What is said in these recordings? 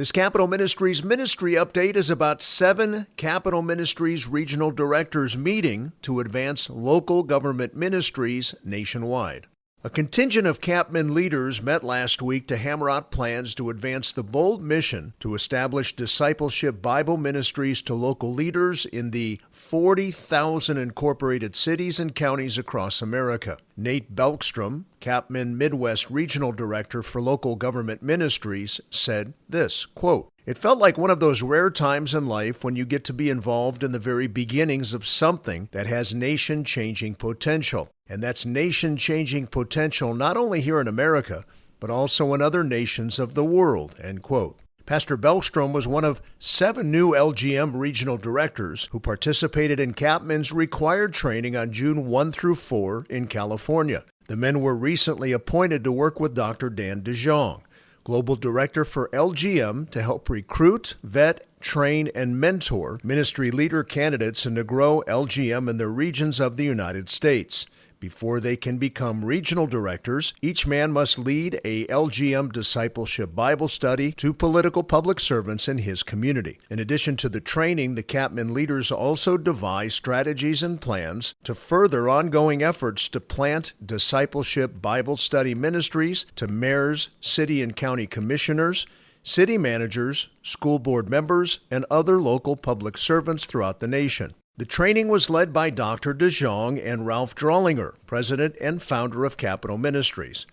This Capital Ministries ministry update is about 7 Capital Ministries regional directors meeting to advance local government ministries nationwide. A contingent of CapMin leaders met last week to hammer out plans to advance the bold mission to establish discipleship Bible ministries to local leaders in the 40,000 incorporated cities and counties across America. Nate Belkstrom, CapMin Midwest Regional Director for Local Government Ministries, said this, quote, "It felt like one of those rare times in life when you get to be involved in the very beginnings of something that has nation-changing potential. And that's nation-changing potential not only here in America, but also in other nations of the world," end quote. Pastor Belkstrom was one of 7 new LGM regional directors who participated in CapMin's required training on June 1 through 4 in California. The men were recently appointed to work with Dr. Dan DeJong, Global Director for LGM, to help recruit, vet, train, and mentor ministry leader candidates and to grow LGM in the regions of the United States. Before they can become regional directors, each man must lead a LGM discipleship Bible study to political public servants in his community. In addition to the training, the CapMin leaders also devise strategies and plans to further ongoing efforts to plant discipleship Bible study ministries to mayors, city and county commissioners, city managers, school board members, and other local public servants throughout the nation. The training was led by Dr. DeJong and Ralph Drawlinger, president and founder of Capital Ministries.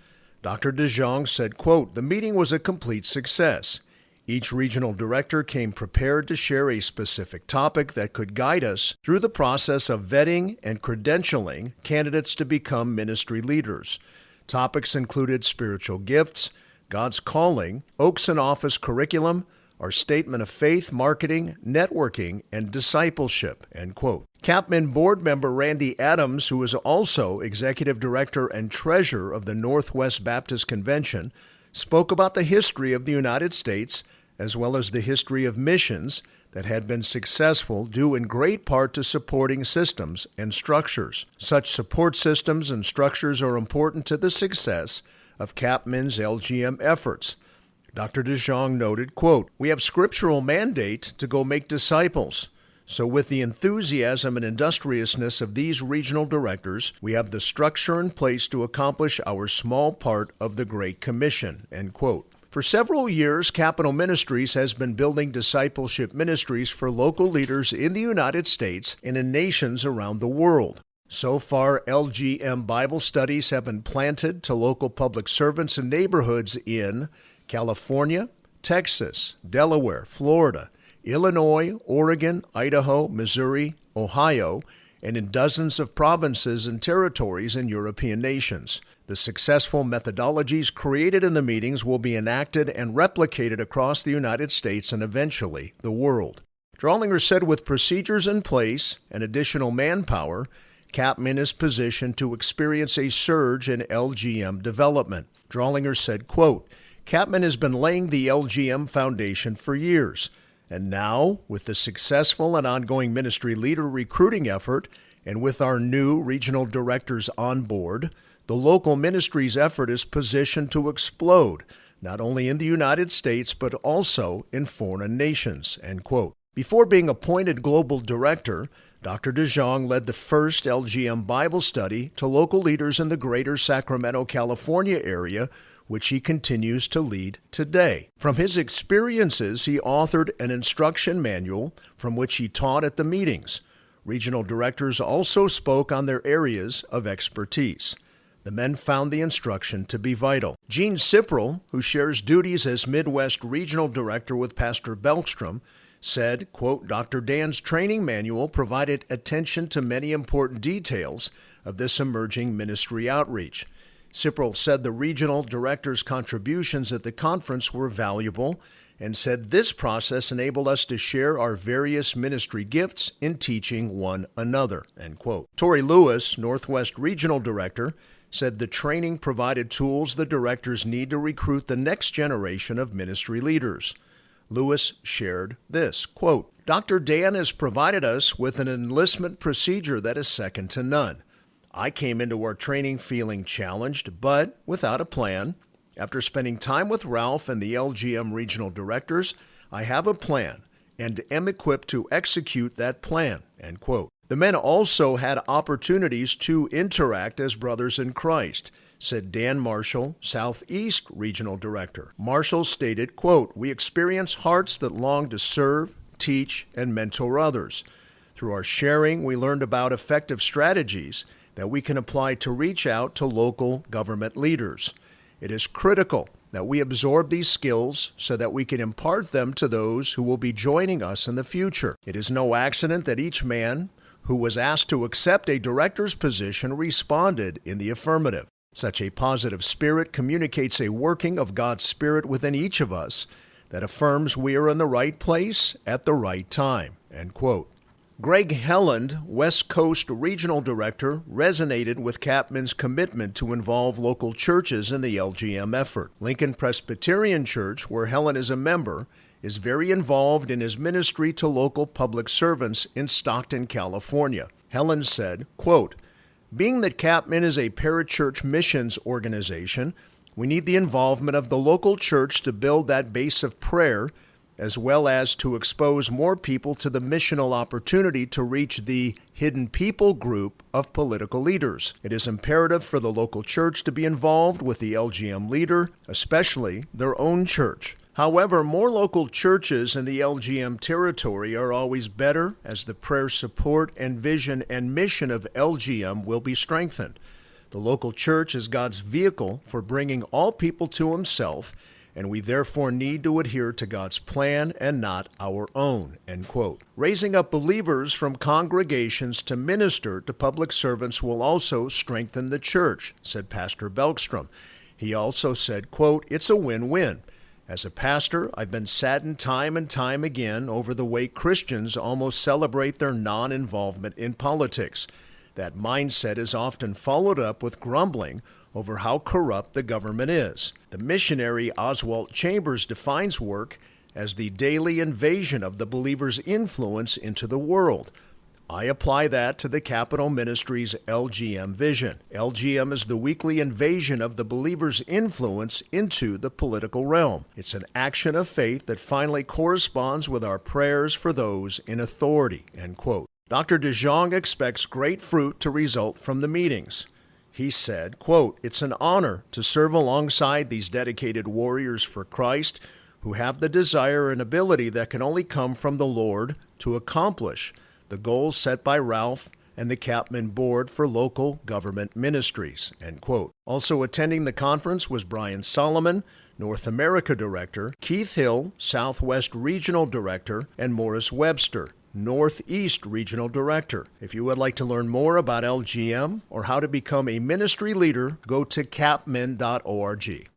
Dr. DeJong said, quote, "The meeting was a complete success. Each regional director came prepared to share a specific topic that could guide us through the process of vetting and credentialing candidates to become ministry leaders. Topics included spiritual gifts, God's calling, Oaks and Office curriculum, our statement of faith, marketing, networking, and discipleship," end quote. CapMin board member Randy Adams, who is also executive director and treasurer of the Northwest Baptist Convention, spoke about the history of the United States as well as the history of missions that had been successful due in great part to supporting systems and structures. Such support systems and structures are important to the success of CapMin's LGM efforts. Dr. DeJong noted, quote, "We have scriptural mandate to go make disciples. So with the enthusiasm and industriousness of these regional directors, we have the structure in place to accomplish our small part of the Great Commission," end quote. For several years, Capital Ministries has been building discipleship ministries for local leaders in the United States and in nations around the world. So far, LGM Bible studies have been planted to local public servants and neighborhoods in California, Texas, Delaware, Florida, Illinois, Oregon, Idaho, Missouri, Ohio, and in dozens of provinces and territories in European nations. The successful methodologies created in the meetings will be enacted and replicated across the United States and eventually the world. Drawlinger said with procedures in place and additional manpower, CapMin is positioned to experience a surge in LGM development. Drawlinger said, quote, "CapMin has been laying the LGM foundation for years, and now, with the successful and ongoing ministry leader recruiting effort, and with our new regional directors on board, the local ministries effort is positioned to explode, not only in the United States, but also in foreign nations," end quote. Before being appointed global director, Dr. DeJong led the first LGM Bible study to local leaders in the greater Sacramento, California area, which he continues to lead today. From his experiences, he authored an instruction manual from which he taught at the meetings. Regional directors also spoke on their areas of expertise. The men found the instruction to be vital. Gene Siprel, who shares duties as Midwest Regional Director with Pastor Belkstrom, said, quote, "Dr. Dan's training manual provided attention to many important details of this emerging ministry outreach." Siprel said the regional director's contributions at the conference were valuable and said this process enabled us to share our various ministry gifts in teaching one another, end quote. Tori Lewis, Northwest Regional Director, said the training provided tools the directors need to recruit the next generation of ministry leaders. Lewis shared this, quote, "Dr. Dan has provided us with an enlistment procedure that is second to none. I came into our training feeling challenged, but without a plan. After spending time with Ralph and the LGM regional directors, I have a plan and am equipped to execute that plan, end quote. The men also had opportunities to interact as brothers in Christ, said Dan Marshall, Southeast Regional Director. Marshall stated, quote, "We experience hearts that long to serve, teach, and mentor others. Through our sharing, we learned about effective strategies that we can apply to reach out to local government leaders. It is critical that we absorb these skills so that we can impart them to those who will be joining us in the future. It is no accident that each man who was asked to accept a director's position responded in the affirmative. Such a positive spirit communicates a working of God's Spirit within each of us that affirms we are in the right place at the right time," end quote. Greg Helland, West Coast Regional Director, resonated with CapMin's commitment to involve local churches in the LGM effort. Lincoln Presbyterian Church, where Helland is a member, is very involved in his ministry to local public servants in Stockton, California. Helland said, quote, "Being that CapMin is a parachurch missions organization, we need the involvement of the local church to build that base of prayer, as well as to expose more people to the missional opportunity to reach the hidden people group of political leaders. It is imperative for the local church to be involved with the LGM leader, especially their own church. However, more local churches in the LGM territory are always better, as the prayer support and vision and mission of LGM will be strengthened. The local church is God's vehicle for bringing all people to himself, and we therefore need to adhere to God's plan and not our own," end quote. Raising up believers from congregations to minister to public servants will also strengthen the church, said Pastor Belkstrom. He also said, quote, "It's a win-win. As a pastor, I've been saddened time and time again over the way Christians almost celebrate their non-involvement in politics. That mindset is often followed up with grumbling over how corrupt the government is. The missionary Oswald Chambers defines work as the daily invasion of the believer's influence into the world. I apply that to the Capital Ministries LGM vision. LGM is the weekly invasion of the believer's influence into the political realm. It's an action of faith that finally corresponds with our prayers for those in authority," end quote. Dr. DeJong expects great fruit to result from the meetings. He said, quote, "It's an honor to serve alongside these dedicated warriors for Christ who have the desire and ability that can only come from the Lord to accomplish the goals set by Ralph and the CapMin Board for Local Government Ministries," end quote. Also attending the conference was Brian Solomon, North America Director, Keith Hill, Southwest Regional Director, and Morris Webster, Northeast Regional Director. If you would like to learn more about LGM or how to become a ministry leader, go to capmin.org.